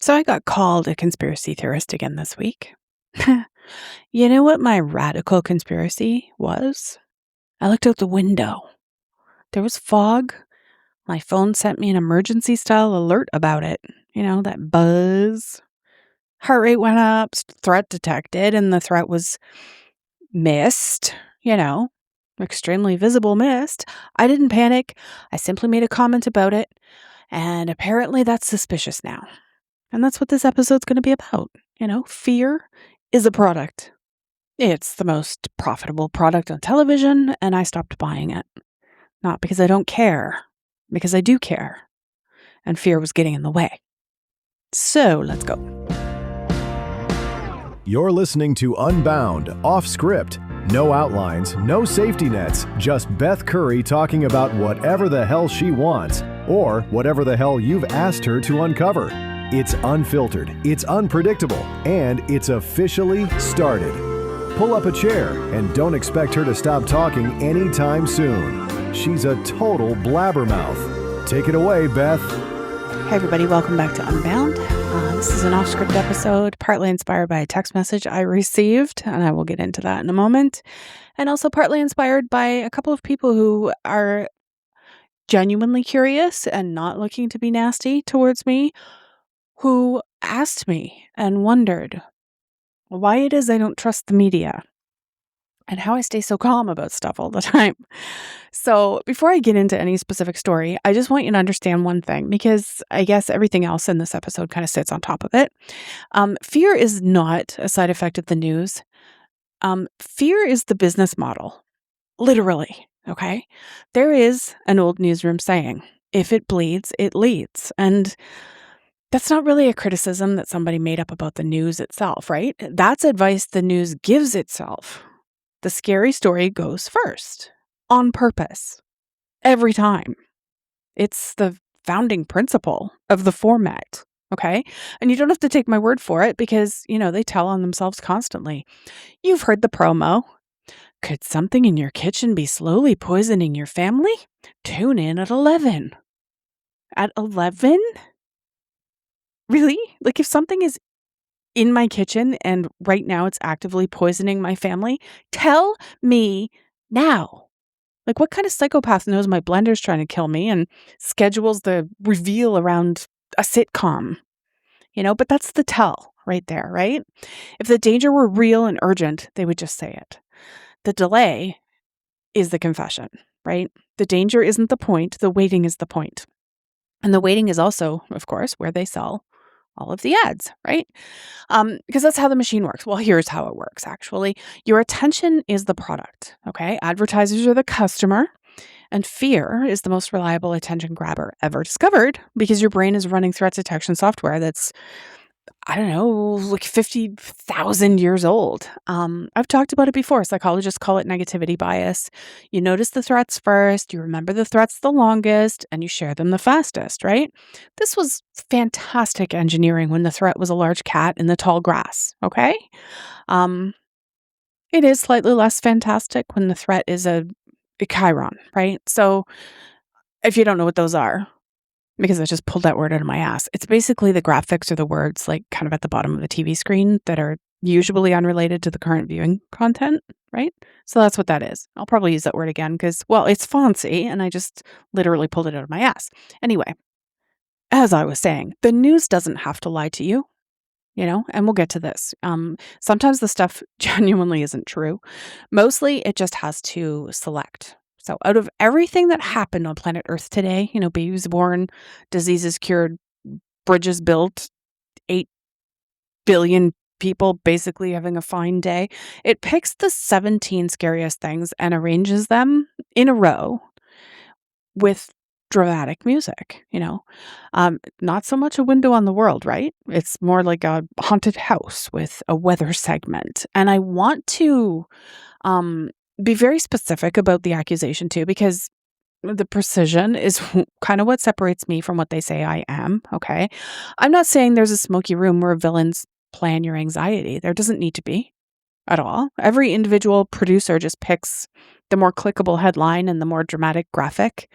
So I got called a conspiracy theorist again this week. You know what my radical conspiracy was? I looked out the window. There was fog. My phone sent me an emergency style alert about it. You know, that buzz. Heart rate went up, threat detected, and the threat was mist, extremely visible mist. I didn't panic. I simply made a comment about it. And apparently that's suspicious now. And that's what this episode's going to be about. Fear is a product. It's the most profitable product on television, and I stopped buying it. Not because I don't care, because I do care. And fear was getting in the way. So let's go. You're listening to Unbound, off script. No outlines, no safety nets, just Beth Curry talking about whatever the hell she wants, or whatever the hell you've asked her to uncover. It's unfiltered, it's unpredictable, and it's officially started. Pull up a chair and don't expect her to stop talking anytime soon. She's a total blabbermouth. Take it away, Beth. Hey everybody, welcome back to Unbound. This is an off-script episode, partly inspired by a text message I received, and I will get into that in a moment, and also partly inspired by a couple of people who are genuinely curious and not looking to be nasty towards me, who asked me and wondered why it is I don't trust the media and how I stay so calm about stuff all the time. So before I get into any specific story, I just want you to understand one thing, because I guess everything else in this episode kind of sits on top of it. Fear is not a side effect of the news. Fear is the business model, literally. Okay. There is an old newsroom saying, if it bleeds, it leads. And that's not really a criticism that somebody made up about the news itself, right? That's advice the news gives itself. The scary story goes first, on purpose, every time. It's the founding principle of the format, okay? And you don't have to take my word for it because, they tell on themselves constantly. You've heard the promo. Could something in your kitchen be slowly poisoning your family? Tune in at 11. At 11? Really? Like if something is in my kitchen and right now it's actively poisoning my family, tell me now. Like what kind of psychopath knows my blender's trying to kill me and schedules the reveal around a sitcom? But that's the tell right there, right? If the danger were real and urgent, they would just say it. The delay is the confession, right? The danger isn't the point. The waiting is the point. And the waiting is also, of course, where they sell all of the ads, right? Because that's how the machine works. Well, here's how it works, actually. Your attention is the product, okay? Advertisers are the customer, and fear is the most reliable attention grabber ever discovered because your brain is running threat detection software that's, like 50,000 years old. I've talked about it before. Psychologists call it negativity bias. You notice the threats first, you remember the threats the longest, and you share them the fastest, right? This was fantastic engineering when the threat was a large cat in the tall grass, okay? It is slightly less fantastic when the threat is a chyron, right? So if you don't know what those are, because I just pulled that word out of my ass. It's basically the graphics or the words like kind of at the bottom of the TV screen that are usually unrelated to the current viewing content, right? So that's what that is. I'll probably use that word again because, well, it's fancy and I just literally pulled it out of my ass. Anyway, as I was saying, the news doesn't have to lie to you, and we'll get to this. Sometimes the stuff genuinely isn't true. Mostly it just has to select. So out of everything that happened on planet Earth today, babies born, diseases cured, bridges built, 8 billion people basically having a fine day, it picks the 17 scariest things and arranges them in a row with dramatic music, not so much a window on the world, right? It's more like a haunted house with a weather segment. And I want to, be very specific about the accusation too, because the precision is kind of what separates me from what they say I am, okay? I'm not saying there's a smoky room where villains plan your anxiety. There doesn't need to be at all. Every individual producer just picks the more clickable headline and the more dramatic graphic.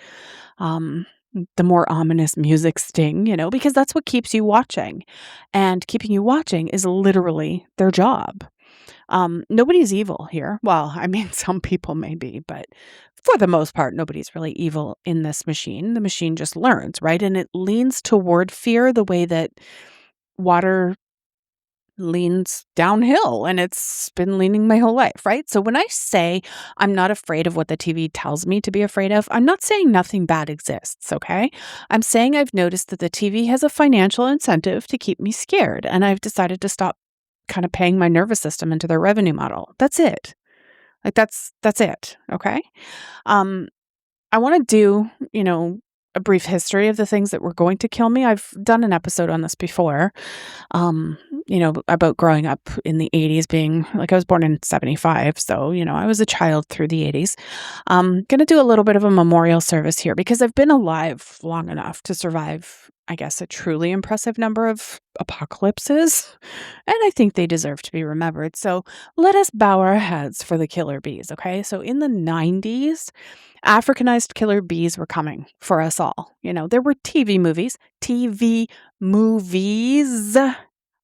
the more ominous music sting, because that's what keeps you watching. And keeping you watching is literally their job. Nobody's evil here. Well, I mean, some people may be, but for the most part, nobody's really evil in this machine. The machine just learns, right? And it leans toward fear the way that water leans downhill, and it's been leaning my whole life, right? So when I say I'm not afraid of what the TV tells me to be afraid of, I'm not saying nothing bad exists, okay? I'm saying I've noticed that the TV has a financial incentive to keep me scared, and I've decided to stop kind of paying my nervous system into their revenue model. That's it. Like that's it, okay? I want to do, a brief history of the things that were going to kill me. I've done an episode on this before, about growing up in the 80s, being like, I was born in 75. So, I was a child through the 80s. Going to do a little bit of a memorial service here because I've been alive long enough to survive, I guess, a truly impressive number of apocalypses. And I think they deserve to be remembered. So let us bow our heads for the killer bees. Okay. So in the 90s, Africanized killer bees were coming for us all. There were TV movies,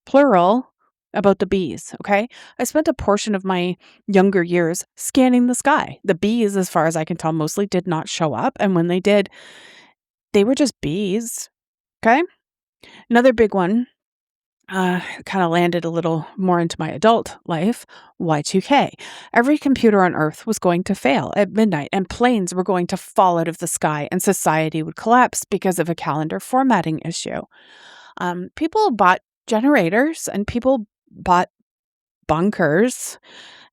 plural, about the bees. Okay. I spent a portion of my younger years scanning the sky. The bees, as far as I can tell, mostly did not show up. And when they did, they were just bees. Okay. Another big one kind of landed a little more into my adult life, Y2K. Every computer on Earth was going to fail at midnight, and planes were going to fall out of the sky, and society would collapse because of a calendar formatting issue. People bought generators, and people bought bunkers,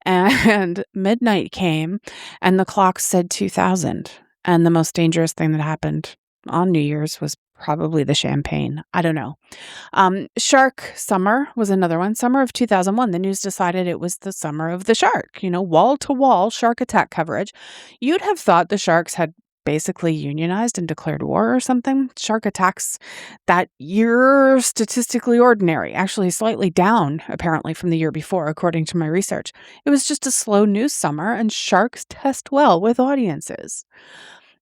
and midnight came, and the clock said 2000. And the most dangerous thing that happened on New Year's was probably the champagne. I don't know. Shark summer was another one. Summer of 2001, the news decided it was the summer of the shark, wall-to-wall shark attack coverage. You'd have thought the sharks had basically unionized and declared war or something. Shark attacks that year statistically ordinary, actually slightly down apparently from the year before, according to my research. It was just a slow news summer, and sharks test well with audiences.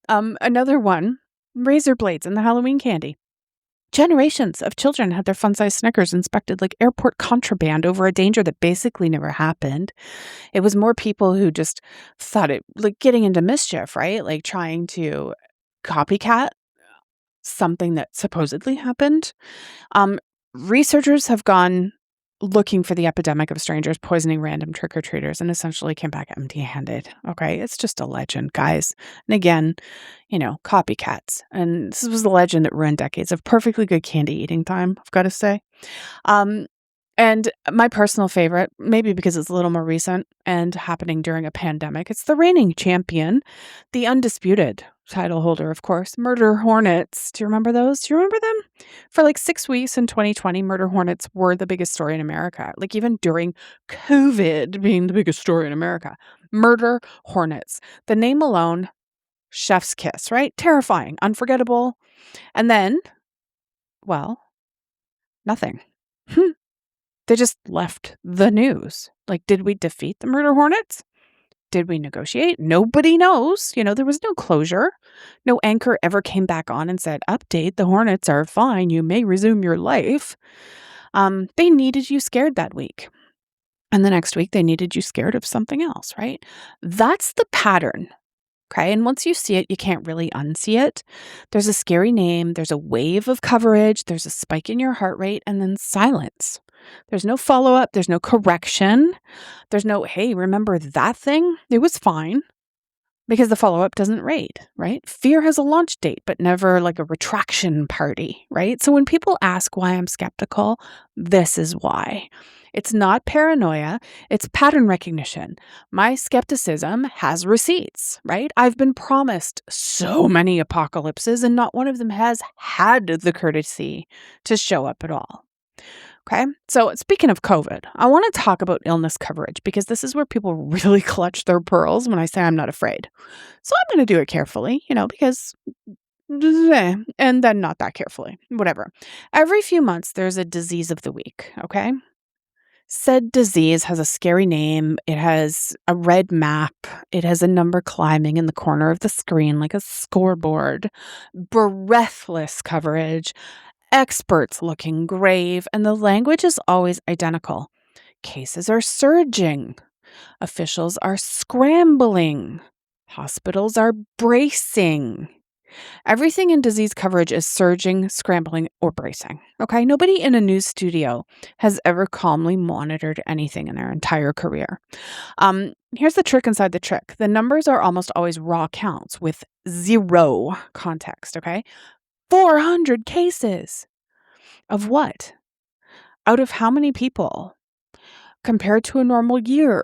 Another one, razor blades and the Halloween candy. Generations of children had their fun-sized Snickers inspected like airport contraband over a danger that basically never happened. It was more people who just thought it, like getting into mischief, right? Like trying to copycat something that supposedly happened. Researchers have gone looking for the epidemic of strangers poisoning random trick-or-treaters and essentially came back empty-handed. Okay, it's just a legend, guys. And again, copycats. And this was the legend that ruined decades of perfectly good candy eating time, I've got to say. And my personal favorite, maybe because it's a little more recent and happening during a pandemic, it's the reigning champion, the undisputed title holder, of course, murder hornets. Do you remember those? Do you remember them? For like 6 weeks in 2020, murder hornets were the biggest story in America. Like even during COVID being the biggest story in America. Murder hornets. The name alone, chef's kiss, right? Terrifying, unforgettable. And then, well, nothing. They just left the news. Like, did we defeat the murder hornets? Did we negotiate? Nobody knows. There was no closure. No anchor ever came back on and said, update, the hornets are fine. You may resume your life. They needed you scared that week. And the next week, they needed you scared of something else, right? That's the pattern. Okay. And once you see it, you can't really unsee it. There's a scary name. There's a wave of coverage. There's a spike in your heart rate and then silence. There's no follow-up. There's no correction. There's no, hey, remember that thing? It was fine. Because the follow-up doesn't rate, right? Fear has a launch date, but never like a retraction party, right? So when people ask why I'm skeptical, this is why. It's not paranoia. It's pattern recognition. My skepticism has receipts, right? I've been promised so many apocalypses, and not one of them has had the courtesy to show up at all. Okay. So speaking of COVID, I want to talk about illness coverage because this is where people really clutch their pearls when I say I'm not afraid. So I'm going to do it carefully, because, and then not that carefully, whatever. Every few months, there's a disease of the week. Okay. Said disease has a scary name. It has a red map. It has a number climbing in the corner of the screen like a scoreboard. Breathless coverage. Experts looking grave. And the language is always identical. Cases are surging. Officials are scrambling. Hospitals are bracing. Everything in disease coverage is surging, scrambling, or bracing. Okay? Nobody in a news studio has ever calmly monitored anything in their entire career. Here's the trick inside the trick. The numbers are almost always raw counts with zero context. Okay? 400 cases of what? Out of how many people? Compared to a normal year.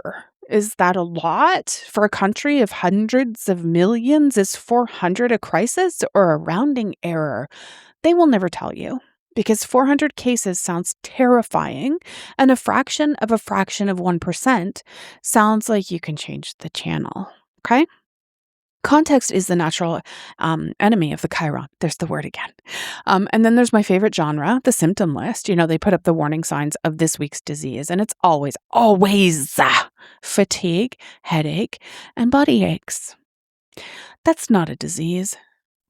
Is that a lot for a country of hundreds of millions? Is 400 a crisis or a rounding error? They will never tell you because 400 cases sounds terrifying, and a fraction of 1% sounds like you can change the channel. Okay? Context is the natural enemy of the chiron. There's the word again. And then there's my favorite genre, the symptom list. They put up the warning signs of this week's disease, and it's always fatigue, headache, and body aches. That's not a disease.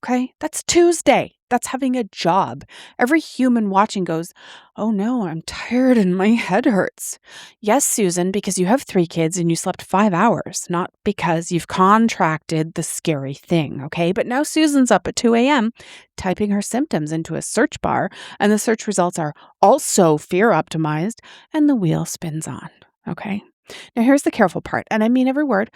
Okay? That's Tuesday. That's having a job. Every human watching goes, oh no, I'm tired and my head hurts. Yes, Susan, because you have 3 kids and you slept 5 hours, not because you've contracted the scary thing. Okay? But now Susan's up at 2 a.m. typing her symptoms into a search bar, and the search results are also fear optimized, and the wheel spins on. Okay? Now here's the careful part, and I mean every word.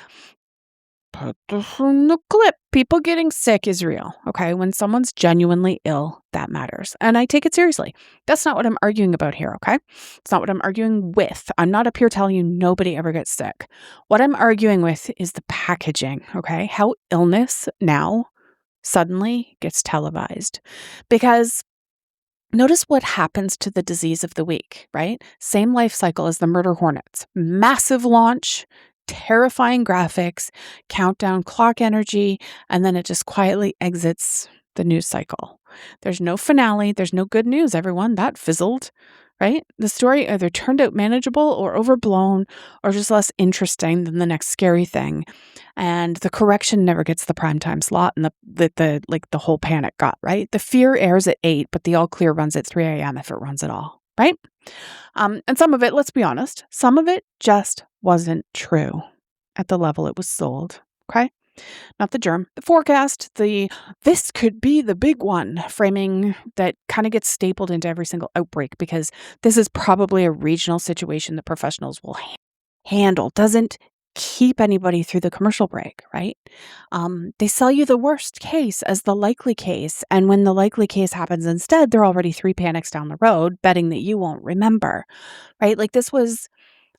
Put this in the clip. People getting sick is real, okay? When someone's genuinely ill, that matters. And I take it seriously. That's not what I'm arguing about here, okay? It's not what I'm arguing with. I'm not up here telling you nobody ever gets sick. What I'm arguing with is the packaging, okay? How illness now suddenly gets televised. Because notice what happens to the disease of the week, right? Same life cycle as the murder hornets. Massive launch, terrifying graphics, countdown clock energy, and then it just quietly exits the news cycle. There's no finale. There's no good news, everyone. That fizzled, right? The story either turned out manageable or overblown or just less interesting than the next scary thing. And the correction never gets the primetime slot and the whole panic got, right? The fear airs at 8, but the all clear runs at 3 a.m. if it runs at all, right? And some of it, let's be honest, some of it just wasn't true at the level it was sold. Okay? Not the germ. The forecast, this could be the big one framing that kind of gets stapled into every single outbreak because this is probably a regional situation that professionals will handle. Doesn't keep anybody through the commercial break, right? They sell you the worst case as the likely case. And when the likely case happens instead, they're already 3 panics down the road, betting that you won't remember, right? Like this was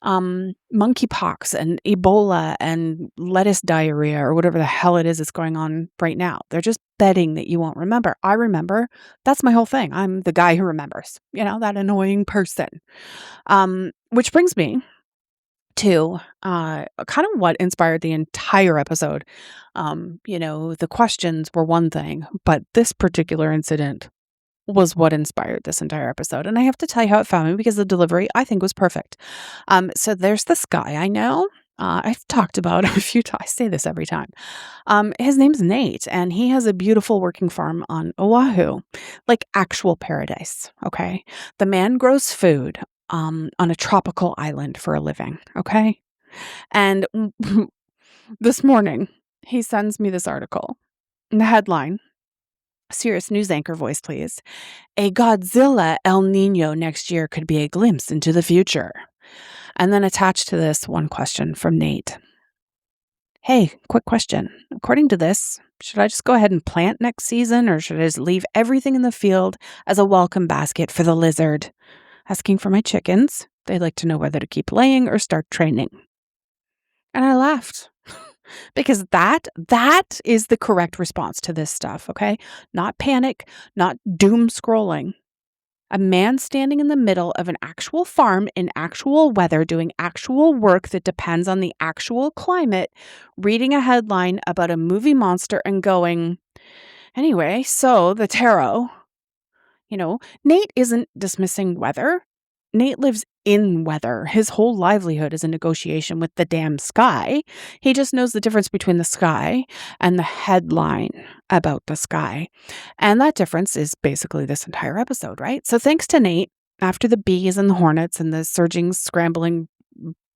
monkeypox and Ebola and lettuce diarrhea or whatever the hell it is that's going on right now. They're just betting that you won't remember. I remember. That's my whole thing. I'm the guy who remembers, that annoying person. Which brings me to kind of what inspired the entire episode. The questions were one thing, but this particular incident was what inspired this entire episode. And I have to tell you how it found me because the delivery I think was perfect. So there's this guy I know. I've talked about him a few times. I say this every time. His name's Nate, and he has a beautiful working farm on Oahu, like actual paradise. Okay. The man grows food on a tropical island for a living. Okay. And this morning, he sends me this article. The headline, serious news anchor voice, please. A Godzilla El Niño next year could be a glimpse into the future. And then attached to this, one question from Nate. Hey, quick question. According to this, should I just go ahead and plant next season, or should I just leave everything in the field as a welcome basket for the lizard? Asking for my chickens. They'd like to know whether to keep laying or start training. And I laughed. Because that is the correct response to this stuff, okay? Not panic, not doom scrolling. A man standing in the middle of an actual farm in actual weather, doing actual work that depends on the actual climate, reading a headline about a movie monster and going, anyway, so the tarot, Nate isn't dismissing weather. Nate lives in weather. His whole livelihood is a negotiation with the damn sky. He just knows the difference between the sky and the headline about the sky. And that difference is basically this entire episode, right? So thanks to Nate, after the bees and the hornets and the surging, scrambling,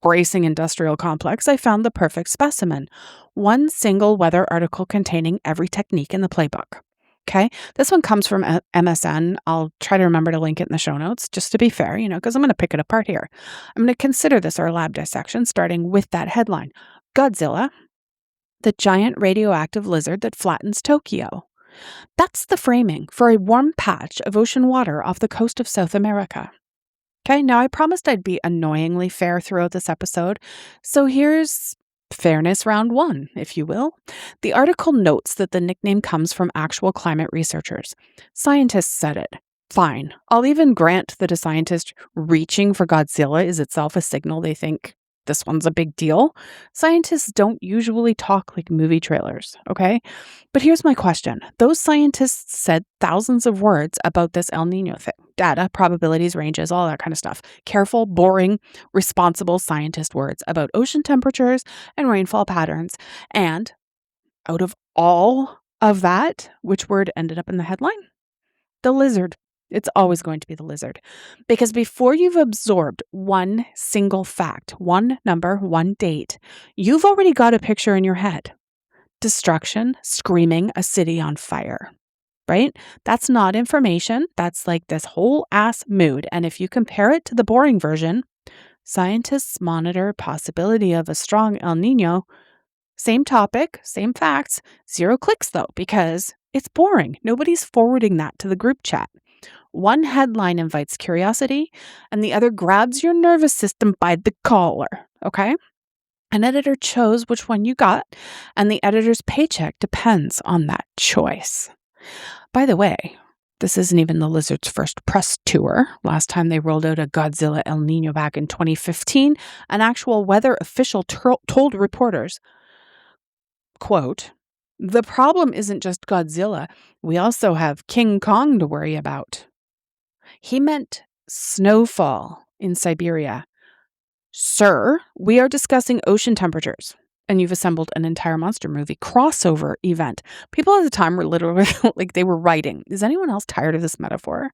bracing industrial complex, I found the perfect specimen. One single weather article containing every technique in the playbook. Okay, this one comes from MSN. I'll try to remember to link it in the show notes, just to be fair, because I'm going to pick it apart here. I'm going to consider this our lab dissection, starting with that headline. Godzilla, the giant radioactive lizard that flattens Tokyo. That's the framing for a warm patch of ocean water off the coast of South America. Okay, now I promised I'd be annoyingly fair throughout this episode, so here's fairness round one, if you will. The article notes that the nickname comes from actual climate researchers. Scientists said it. Fine. I'll even grant that a scientist reaching for Godzilla is itself a signal they think this one's a big deal. Scientists don't usually talk like movie trailers, okay? But here's my question. Those scientists said thousands of words about this El Niño thing. Data, probabilities, ranges, all that kind of stuff. Careful, boring, responsible scientist words about ocean temperatures and rainfall patterns. And out of all of that, which word ended up in the headline? The lizard. It's always going to be the lizard. Because before you've absorbed one single fact, one number, one date, you've already got a picture in your head. Destruction, screaming, a city on fire, right? That's not information. That's like this whole ass mood. And if you compare it to the boring version, scientists monitor possibility of a strong El Niño. Same topic, same facts, 0 clicks though, because it's boring. Nobody's forwarding that to the group chat. One headline invites curiosity, and the other grabs your nervous system by the collar, okay? An editor chose which one you got, and the editor's paycheck depends on that choice. By the way, this isn't even the lizard's first press tour. Last time they rolled out a Godzilla El Niño back in 2015, an actual weather official told reporters, quote, "The problem isn't just Godzilla. We also have King Kong to worry about." He meant snowfall in Siberia. Sir, we are discussing ocean temperatures, and you've assembled an entire monster movie crossover event. People at the time were literally like they were writing. Is anyone else tired of this metaphor?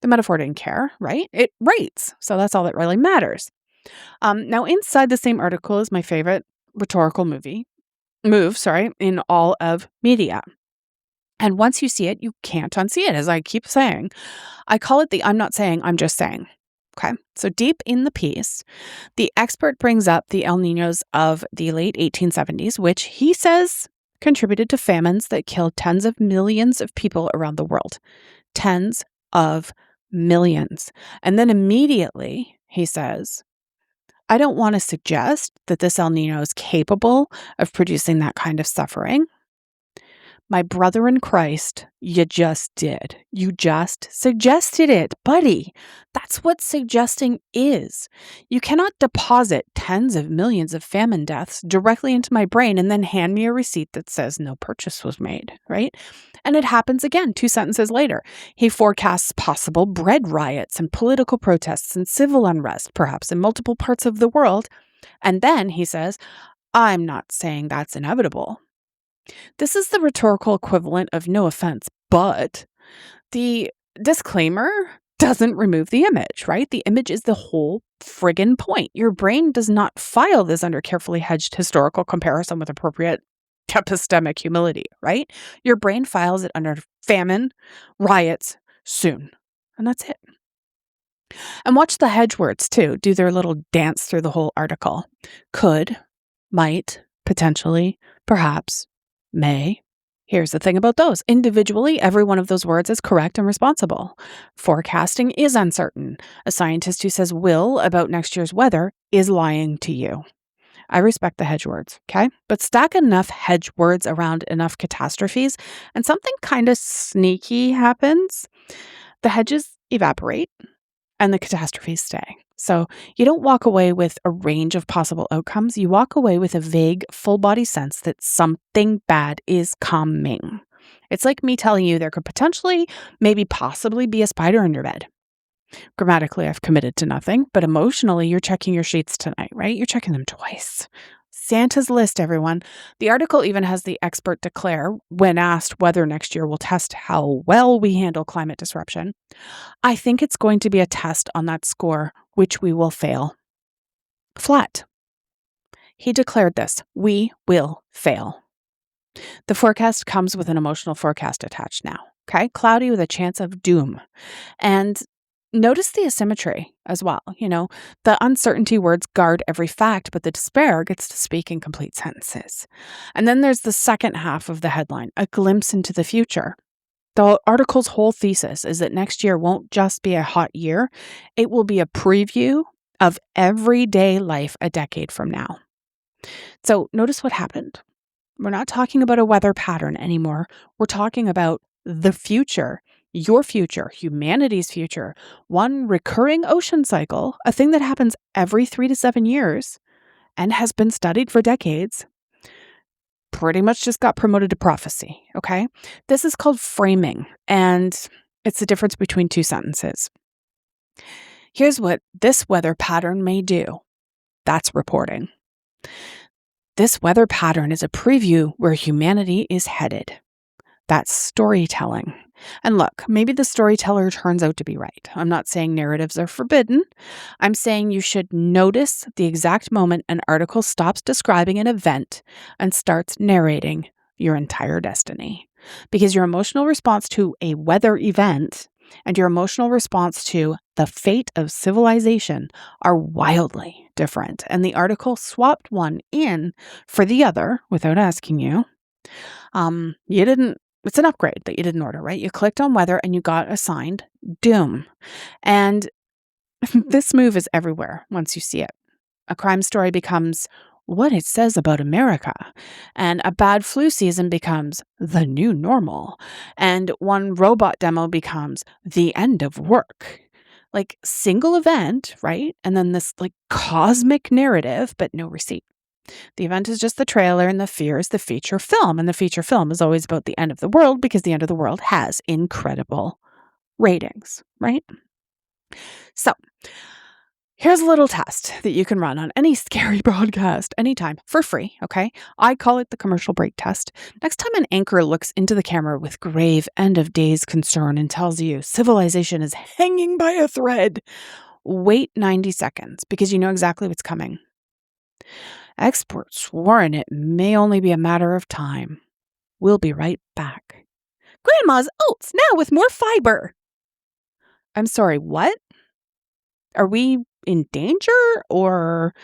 The metaphor didn't care, right? It rates, so that's all that really matters. Now, inside the same article is my favorite rhetorical move, in all of media. And once you see it, you can't unsee it, as I keep saying. I call it the I'm not saying, I'm just saying. Okay, so deep in the piece, the expert brings up the El Niños of the late 1870s, which he says contributed to famines that killed tens of millions of people around the world. Tens of millions. And then immediately he says, I don't want to suggest that this El Niño is capable of producing that kind of suffering. My brother in Christ, you just did. You just suggested it, buddy. That's what suggesting is. You cannot deposit tens of millions of famine deaths directly into my brain and then hand me a receipt that says no purchase was made, right? And it happens again 2 sentences later. He forecasts possible bread riots and political protests and civil unrest, perhaps in multiple parts of the world. And then he says, I'm not saying that's inevitable. This is the rhetorical equivalent of no offense, but the disclaimer doesn't remove the image, right? The image is the whole friggin' point. Your brain does not file this under carefully hedged historical comparison with appropriate epistemic humility, right? Your brain files it under famine, riots, soon. And that's it. And watch the hedge words too, do their little dance through the whole article. Could, might, potentially, perhaps, may. Here's the thing about those. Individually, every one of those words is correct and responsible. Forecasting is uncertain. A scientist who says will about next year's weather is lying to you. I respect the hedge words, okay? But stack enough hedge words around enough catastrophes, and something kind of sneaky happens. The hedges evaporate, and the catastrophes stay. So you don't walk away with a range of possible outcomes. You walk away with a vague, full-body sense that something bad is coming. It's like me telling you there could potentially, maybe possibly be a spider in your bed. Grammatically, I've committed to nothing, but emotionally, you're checking your sheets tonight, right? You're checking them twice. Santa's list, everyone. The article even has the expert declare, when asked whether next year will test how well we handle climate disruption, I think it's going to be a test on that score, which we will fail. Flat. He declared this, we will fail. The forecast comes with an emotional forecast attached now, okay? Cloudy with a chance of doom. And notice the asymmetry as well. The uncertainty words guard every fact, but the despair gets to speak in complete sentences. And then there's the second half of the headline, a glimpse into the future. The article's whole thesis is that next year won't just be a hot year, it will be a preview of everyday life a decade from now. So notice what happened. We're not talking about a weather pattern anymore. We're talking about the future, your future, humanity's future, one recurring ocean cycle, a thing that happens every 3 to 7 years and has been studied for decades, pretty much just got promoted to prophecy, okay? This is called framing, and it's the difference between two sentences. Here's what this weather pattern may do. That's reporting. This weather pattern is a preview where humanity is headed. That's storytelling. And look, maybe the storyteller turns out to be right. I'm not saying narratives are forbidden. I'm saying you should notice the exact moment an article stops describing an event and starts narrating your entire destiny. Because your emotional response to a weather event and your emotional response to the fate of civilization are wildly different. And the article swapped one in for the other without asking you. It's an upgrade that you didn't order, right? You clicked on weather and you got assigned doom. And this move is everywhere once you see it. A crime story becomes what it says about America. And a bad flu season becomes the new normal. And one robot demo becomes the end of work. Like single event, right? And then this like cosmic narrative, but no receipt. The event is just the trailer and the fear is the feature film. And the feature film is always about the end of the world because the end of the world has incredible ratings, right? So here's a little test that you can run on any scary broadcast anytime for free, okay? I call it the commercial break test. Next time an anchor looks into the camera with grave end-of-days concern and tells you civilization is hanging by a thread, wait 90 seconds because you know exactly what's coming. Experts warn it may only be a matter of time. We'll be right back. Grandma's oats now with more fiber. I'm sorry, what? Are we in danger or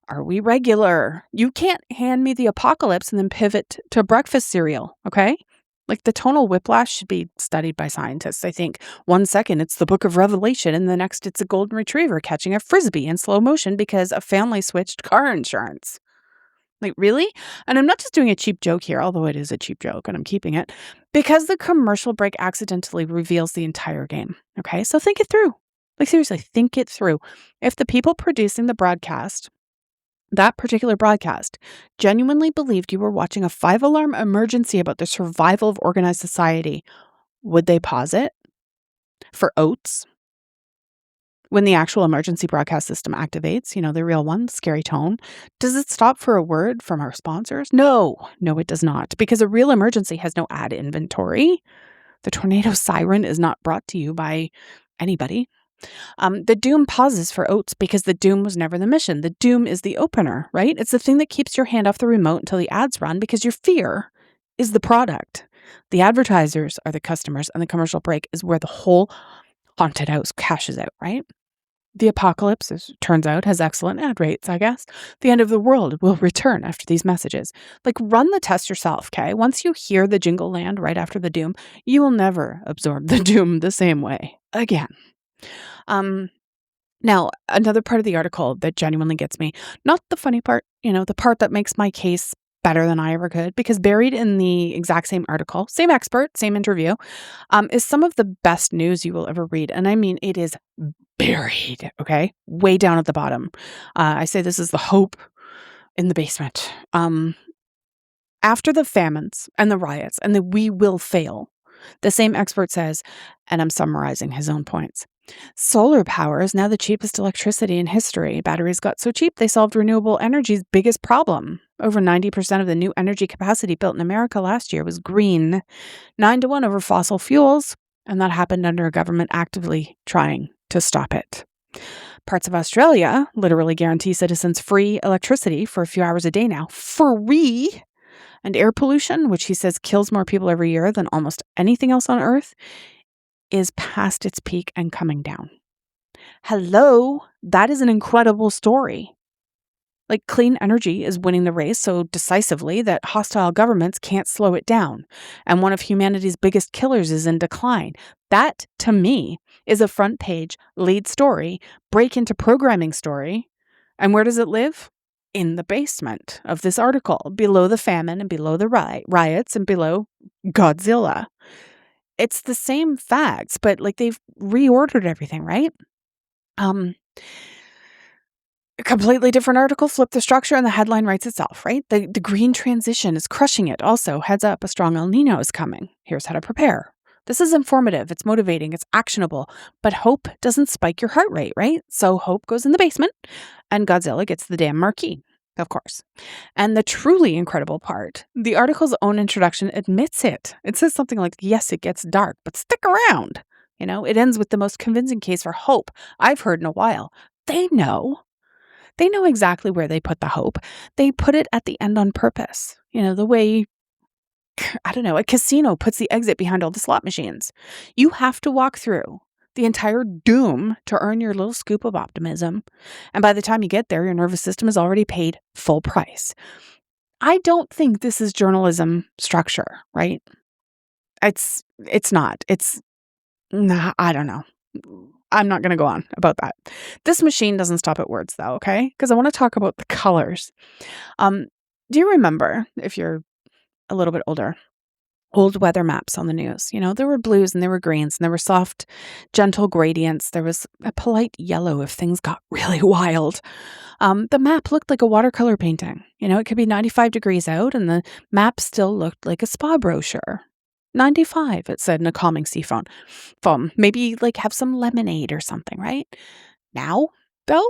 are we regular? You can't hand me the apocalypse and then pivot to breakfast cereal, okay? Like the tonal whiplash should be studied by scientists. I think 1 second it's the Book of Revelation and the next it's a golden retriever catching a frisbee in slow motion because a family switched car insurance. Like, really? And I'm not just doing a cheap joke here, although it is a cheap joke and I'm keeping it, because the commercial break accidentally reveals the entire game, okay? So think it through. Like, seriously, think it through. If the people producing the broadcast, that particular broadcast, genuinely believed you were watching a 5-alarm emergency about the survival of organized society, would they pause it for oats? When the actual emergency broadcast system activates, the real one, scary tone, does it stop for a word from our sponsors? No, it does not, because a real emergency has no ad inventory. The tornado siren is not brought to you by anybody. The doom pauses for oats because the doom was never the mission. The doom is the opener, right? It's the thing that keeps your hand off the remote until the ads run because your fear is the product. The advertisers are the customers and the commercial break is where the whole haunted house cashes out, right? The apocalypse, as it turns out, has excellent ad rates, I guess. The end of the world will return after these messages. Like, run the test yourself, okay? Once you hear the jingle land right after the doom, you will never absorb the doom the same way again. Now, another part of the article that genuinely gets me, not the funny part, the part that makes my case better than I ever could, because buried in the exact same article, same expert, same interview, is some of the best news you will ever read. And I mean, it is buried, okay? Way down at the bottom. I say this is the hope in the basement. After the famines and the riots and the we will fail, the same expert says, and I'm summarizing his own points, Solar power is now the cheapest electricity in history. Batteries got so cheap, they solved renewable energy's biggest problem. Over 90% of the new energy capacity built in America last year was green, 9-1 over fossil fuels, and that happened under a government actively trying to stop it. Parts of Australia literally guarantee citizens free electricity for a few hours a day now. Free! And air pollution, which he says kills more people every year than almost anything else on Earth, is past its peak and coming down. Hello, that is an incredible story. Like, clean energy is winning the race so decisively that hostile governments can't slow it down. And one of humanity's biggest killers is in decline. That, to me, is a front page, lead story, break into programming story. And where does it live? In the basement of this article, below the famine and below the riots and below Godzilla. It's the same facts, but like they've reordered everything, right? A completely different article, flip the structure, and the headline writes itself, right? The green transition is crushing it. Also, heads up, a strong El Niño is coming. Here's how to prepare. This is informative, it's motivating, it's actionable, but hope doesn't spike your heart rate, right? So hope goes in the basement, and Godzilla gets the damn marquee, of course. And the truly incredible part, the article's own introduction admits it. It says something like, yes, it gets dark, but stick around. You know, it ends with the most convincing case for hope I've heard in a while. They know exactly where they put the hope. They put it at the end on purpose. You know, the way, I don't know, a casino puts the exit behind all the slot machines. You have to walk through the entire doom to earn your little scoop of optimism. And by the time you get there, your nervous system has already paid full price. I don't think this is journalism structure, right? It's not. Nah, I don't know. I'm not going to go on about that. This machine doesn't stop at words, though, okay? Because I want to talk about the colors. Do you remember, if you're a little bit older, old weather maps on the news? You know, there were blues and there were greens and there were soft, gentle gradients. There was a polite yellow if things got really wild. The map looked like a watercolor painting. You know, it could be 95 degrees out and the map still looked like a spa brochure. 95, it said in a calming seafoam. Maybe like have some lemonade or something, right? Now, though,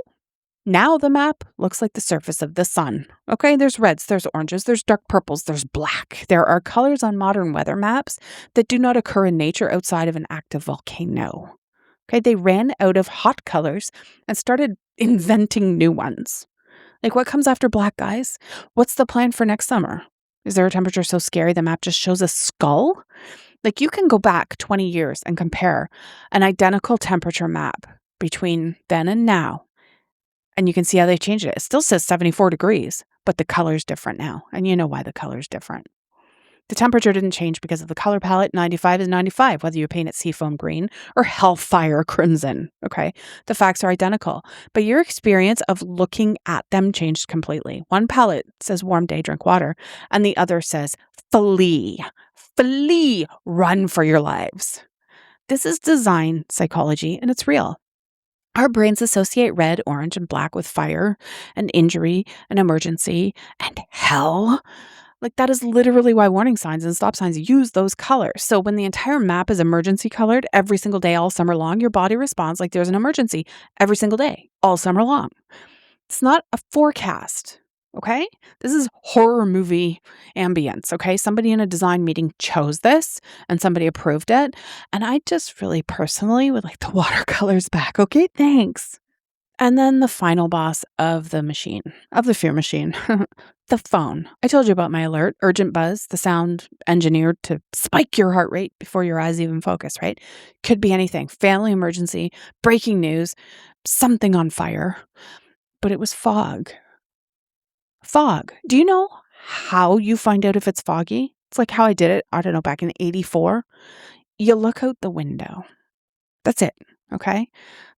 now the map looks like the surface of the sun. Okay, there's reds, there's oranges, there's dark purples, there's black. There are colors on modern weather maps that do not occur in nature outside of an active volcano. Okay, they ran out of hot colors and started inventing new ones. Like, what comes after black, guys? What's the plan for next summer? Is there a temperature so scary the map just shows a skull? Like, you can go back 20 years and compare an identical temperature map between then and now, and you can see how they changed it. It still says 74 degrees, but the color's different now, and you know why the color's different. The temperature didn't change because of the color palette. 95 is 95, whether you paint it seafoam green or hellfire crimson, okay? The facts are identical, but your experience of looking at them changed completely. One palette says warm day, drink water, and the other says flee, run for your lives. This is design psychology, and it's real. Our brains associate red, orange, and black with fire and injury and emergency and hell. Like, that is literally why warning signs and stop signs use those colors. So when the entire map is emergency colored every single day, all summer long, your body responds like there's an emergency every single day, all summer long. It's not a forecast, okay? This is horror movie ambience, okay? Somebody in a design meeting chose this and somebody approved it. And I just really personally would like the watercolors back, okay? Thanks. And then the final boss of the machine, of the fear machine, the phone. I told you about my alert, urgent buzz, the sound engineered to spike your heart rate before your eyes even focus, right? Could be anything, family emergency, breaking news, something on fire. But it was fog. Fog. Do you know how you find out if it's foggy? It's like how I did it, I don't know, back in 84. You look out the window. That's it. Okay?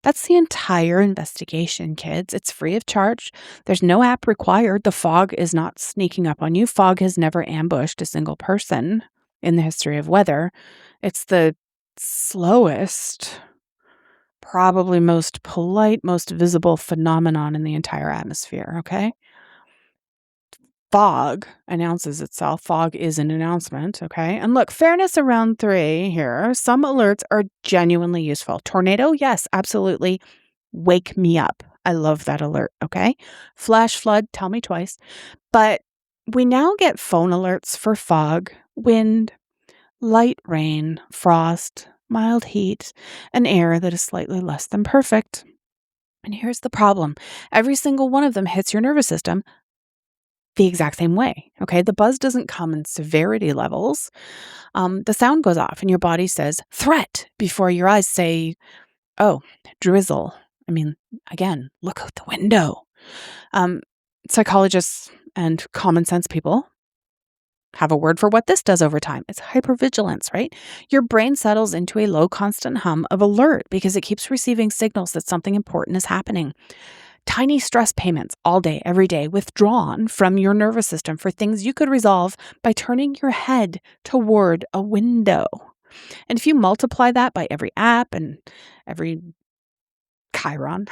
That's the entire investigation, kids. It's free of charge. There's no app required. The fog is not sneaking up on you. Fog has never ambushed a single person in the history of weather. It's the slowest, probably most polite, most visible phenomenon in the entire atmosphere, okay? fog announces itself. Fog is an announcement, okay? And look, fairness around 3 here. Some alerts are genuinely useful. Tornado, yes, absolutely. Wake me up. I love that alert, okay? Flash flood, tell me twice. But we now get phone alerts for fog, wind, light rain, frost, mild heat, and air that is slightly less than perfect. And here's the problem. Every single one of them hits your nervous system the exact same way, okay? The buzz doesn't come in severity levels. The sound goes off and your body says, threat, before your eyes say, oh, drizzle. I mean, again, look out the window. Psychologists and common sense people have a word for what this does over time. It's hypervigilance, right? Your brain settles into a low constant hum of alert because it keeps receiving signals that something important is happening. Tiny stress payments all day, every day, withdrawn from your nervous system for things you could resolve by turning your head toward a window. And if you multiply that by every app and every Chiron,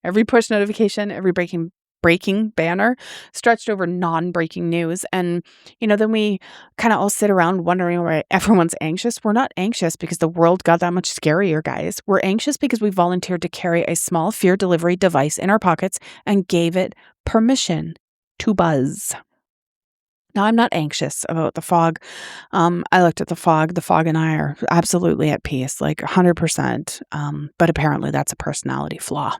every push notification, every breaking banner stretched over non-breaking news. And, then we kind of all sit around wondering why everyone's anxious. We're not anxious because the world got that much scarier, guys. We're anxious because we volunteered to carry a small fear delivery device in our pockets and gave it permission to buzz. Now, I'm not anxious about the fog. I looked at the fog. The fog and I are absolutely at peace, like 100%. But apparently that's a personality flaw.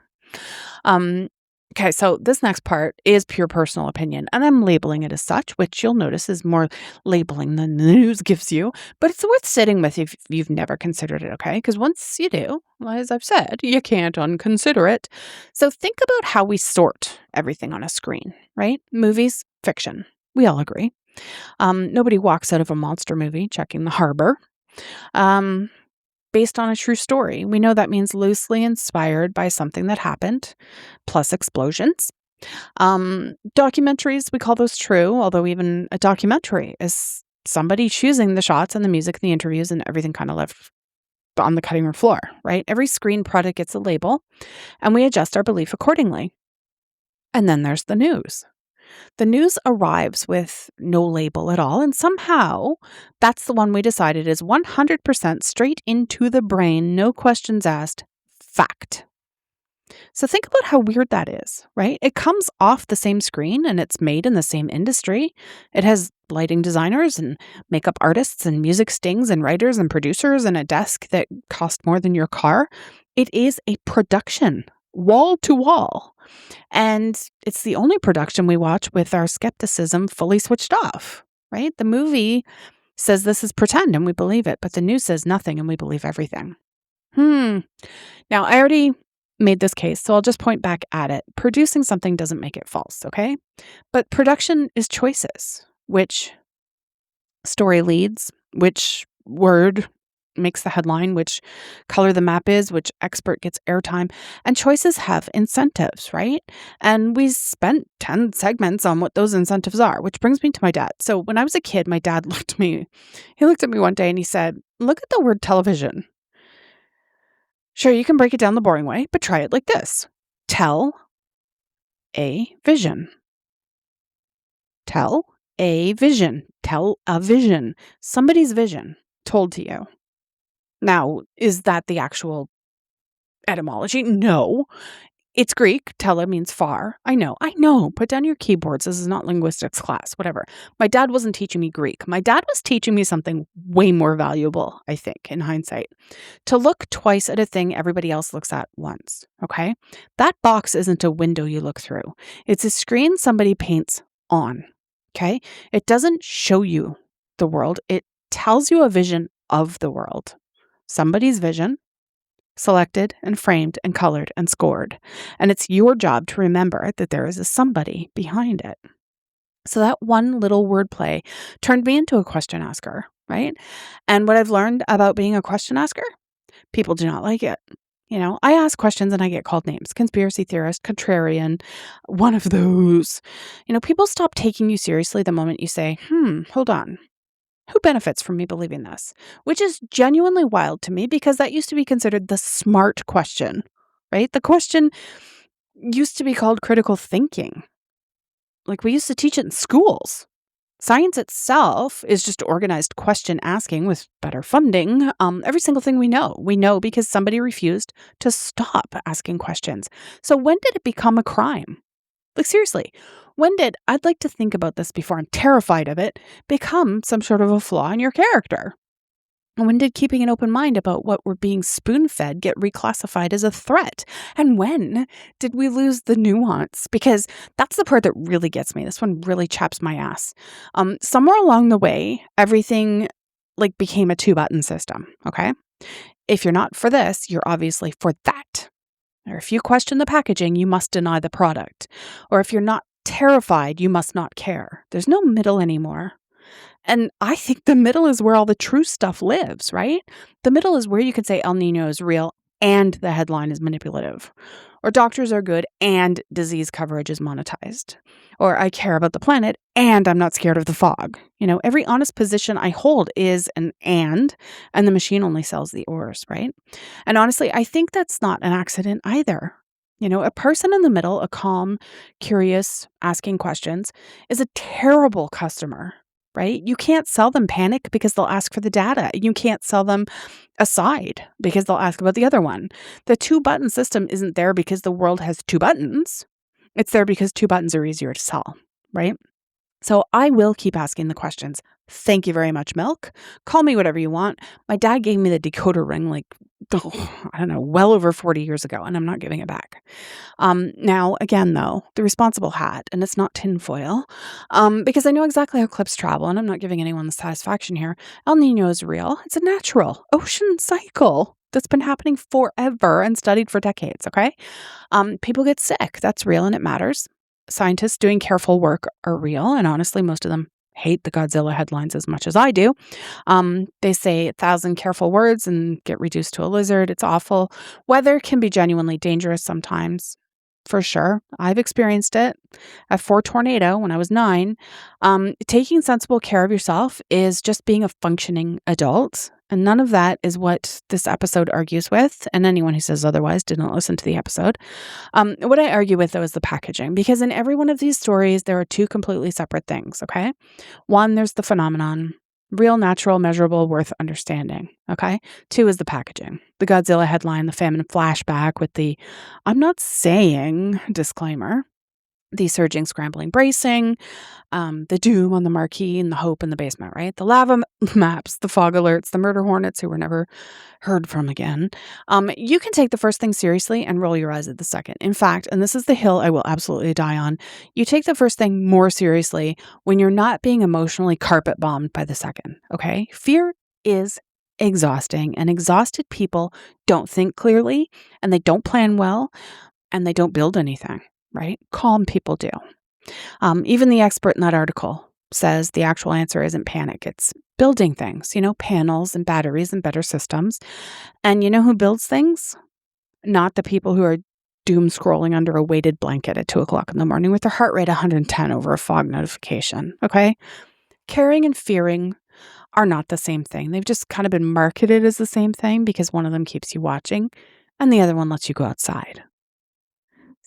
Okay, so this next part is pure personal opinion, and I'm labeling it as such, which you'll notice is more labeling than the news gives you, but it's worth sitting with if you've never considered it, okay? Because once you do, as I've said, you can't unconsider it. So think about how we sort everything on a screen, right? Movies, fiction. We all agree. Nobody walks out of a monster movie checking the harbor. Based on a true story. We know that means loosely inspired by something that happened, plus explosions. Documentaries, we call those true, although even a documentary is somebody choosing the shots and the music and the interviews and everything kind of left on the cutting room floor, right? Every screen product gets a label, and we adjust our belief accordingly. And then there's the news. The news arrives with no label at all, and somehow that's the one we decided is 100% straight into the brain, no questions asked, fact. So think about how weird that is, right? It comes off the same screen and it's made in the same industry. It has lighting designers and makeup artists and music stings and writers and producers and a desk that cost more than your car. It is a production, wall to wall. And it's the only production we watch with our skepticism fully switched off, right? The movie says this is pretend and we believe it, but the news says nothing and we believe everything. Now, I already made this case, so I'll just point back at it. Producing something doesn't make it false, okay? But production is choices. Which story leads, which word makes the headline, which color the map is, which expert gets airtime, and choices have incentives, right? And we spent 10 segments on what those incentives are, which brings me to my dad. So when I was a kid, my dad looked at me one day and he said, look at the word television. Sure, you can break it down the boring way, but try it like this. Tell a vision. Tell a vision. Tell a vision. Somebody's vision told to you. Now, is that the actual etymology? No. It's Greek. Tele means far. I know. Put down your keyboards. This is not linguistics class, whatever. My dad wasn't teaching me Greek. My dad was teaching me something way more valuable, I think, in hindsight. To look twice at a thing everybody else looks at once, okay? That box isn't a window you look through. It's a screen somebody paints on, okay? It doesn't show you the world. It tells you a vision of the world. Somebody's vision, selected and framed and colored and scored. And it's your job to remember that there is a somebody behind it. So that one little wordplay turned me into a question asker, right? And what I've learned about being a question asker, people do not like it. I ask questions and I get called names. Conspiracy theorist, contrarian, one of those. People stop taking you seriously the moment you say, hold on. Who benefits from me believing this? Which is genuinely wild to me because that used to be considered the smart question, right? The question used to be called critical thinking. like we used to teach it in schools. Science itself is just organized question asking with better funding. Every single thing we know because somebody refused to stop asking questions. So when did it become a crime? Like seriously, when did, I'd like to think about this before I'm terrified of it, become some sort of a flaw in your character? And when did keeping an open mind about what we're being spoon-fed get reclassified as a threat? And when did we lose the nuance? Because that's the part that really gets me. This one really chaps my ass. Somewhere along the way, everything like became a 2-button system, okay? If you're not for this, you're obviously for that. Or if you question the packaging, you must deny the product. Or if you're not terrified, you must not care. There's no middle anymore. And I think the middle is where all the true stuff lives, right? The middle is where you can say El Niño is real and the headline is manipulative. Or doctors are good and disease coverage is monetized. Or I care about the planet and I'm not scared of the fog. Every honest position I hold is an and the machine only sells the ors, right? And honestly, I think that's not an accident either. A person in the middle, a calm, curious, asking questions, is a terrible customer. Right? You can't sell them panic because they'll ask for the data. You can't sell them a side because they'll ask about the other one. The 2-button system isn't there because the world has 2 buttons. It's there because 2 buttons are easier to sell, right? So I will keep asking the questions. Thank you very much, Milk. Call me whatever you want. My dad gave me the decoder ring well over 40 years ago, and I'm not giving it back. Now, again, though, the responsible hat, and it's not tinfoil, because I know exactly how clips travel, and I'm not giving anyone the satisfaction here. El Niño is real. It's a natural ocean cycle that's been happening forever and studied for decades, okay? People get sick. That's real, and it matters. Scientists doing careful work are real, and honestly, most of them hate the Godzilla headlines as much as I do. They say 1,000 careful words and get reduced to a lizard. It's awful. Weather can be genuinely dangerous sometimes, for sure. I've experienced it. A 4 tornado when I was 9. Taking sensible care of yourself is just being a functioning adult. And none of that is what this episode argues with. And anyone who says otherwise didn't listen to the episode. What I argue with, though, is the packaging. Because in every one of these stories, there are 2 completely separate things, okay? One, there's the phenomenon. Real, natural, measurable, worth understanding, okay? 2 is the packaging. The Godzilla headline, the famine flashback with the I'm not saying disclaimer. The surging, scrambling, bracing, the doom on the marquee and the hope in the basement, right? The lava maps, the fog alerts, the murder hornets who were never heard from again. You can take the first thing seriously and roll your eyes at the second. In fact, and this is the hill I will absolutely die on, you take the first thing more seriously when you're not being emotionally carpet bombed by the second, okay? Fear is exhausting, and exhausted people don't think clearly, and they don't plan well, and they don't build anything. Right? Calm people do. Even the expert in that article says the actual answer isn't panic. It's building things, panels and batteries and better systems. And you know who builds things? Not the people who are doom scrolling under a weighted blanket at 2:00 in the morning with their heart rate 110 over a fog notification. Okay? Caring and fearing are not the same thing. They've just kind of been marketed as the same thing because one of them keeps you watching and the other one lets you go outside.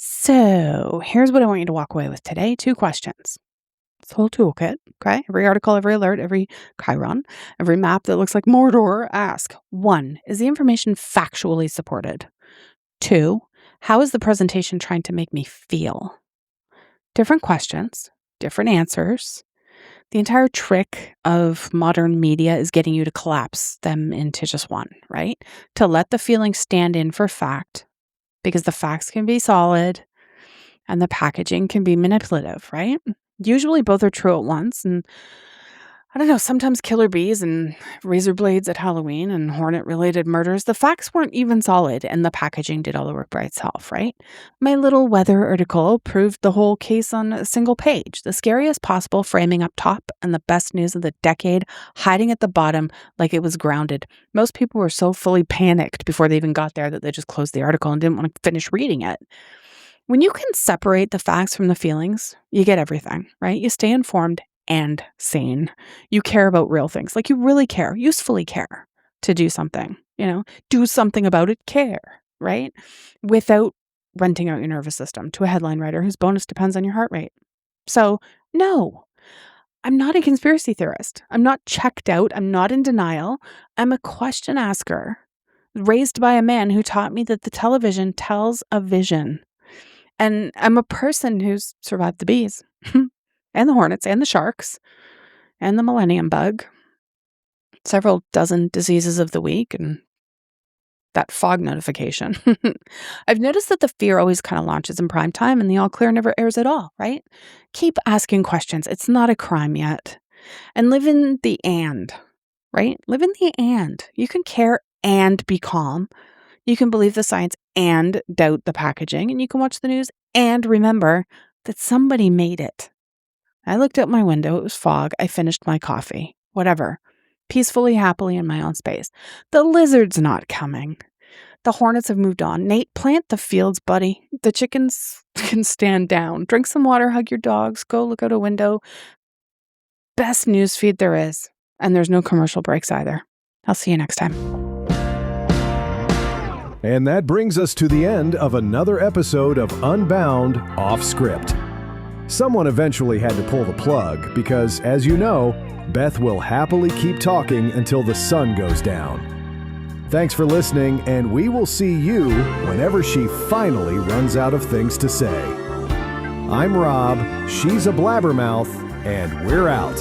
So here's what I want you to walk away with today. 2 questions. This whole toolkit, okay? Every article, every alert, every chyron, every map that looks like Mordor, ask. 1, is the information factually supported? 2, how is the presentation trying to make me feel? Different questions, different answers. The entire trick of modern media is getting you to collapse them into just one, right? To let the feeling stand in for fact. Because the facts can be solid and the packaging can be manipulative, right? Usually both are true at once. And I don't know, sometimes killer bees and razor blades at Halloween and hornet-related murders, the facts weren't even solid and the packaging did all the work by itself, right? My little weather article proved the whole case on a single page. The scariest possible framing up top and the best news of the decade hiding at the bottom like it was grounded. Most people were so fully panicked before they even got there that they just closed the article and didn't want to finish reading it. When you can separate the facts from the feelings, you get everything, right? You stay informed and sane. You care about real things. Like you really care, usefully care to do something, do something about it, care, right? Without renting out your nervous system to a headline writer whose bonus depends on your heart rate. So, no, I'm not a conspiracy theorist. I'm not checked out. I'm not in denial. I'm a question asker, raised by a man who taught me that the television tells a vision. And I'm a person who's survived the bees and the hornets and the sharks and the millennium bug, several dozen diseases of the week, and that fog notification. I've noticed that the fear always kind of launches in prime time and the all clear never airs at all, right? Keep asking questions. It's not a crime yet. And live in the and, right? Live in the and. You can care and be calm. You can believe the science and doubt the packaging. And you can watch the news and remember that somebody made it. I looked out my window. It was fog. I finished my coffee. Whatever. Peacefully, happily in my own space. The lizard's not coming. The hornets have moved on. Nate, plant the fields, buddy. The chickens can stand down. Drink some water, hug your dogs, go look out a window. Best news feed there is. And there's no commercial breaks either. I'll see you next time. And that brings us to the end of another episode of Unbound Off Script. Someone eventually had to pull the plug because, as you know, Beth will happily keep talking until the sun goes down. Thanks for listening, and we will see you whenever she finally runs out of things to say. I'm Rob, she's a blabbermouth, and we're out.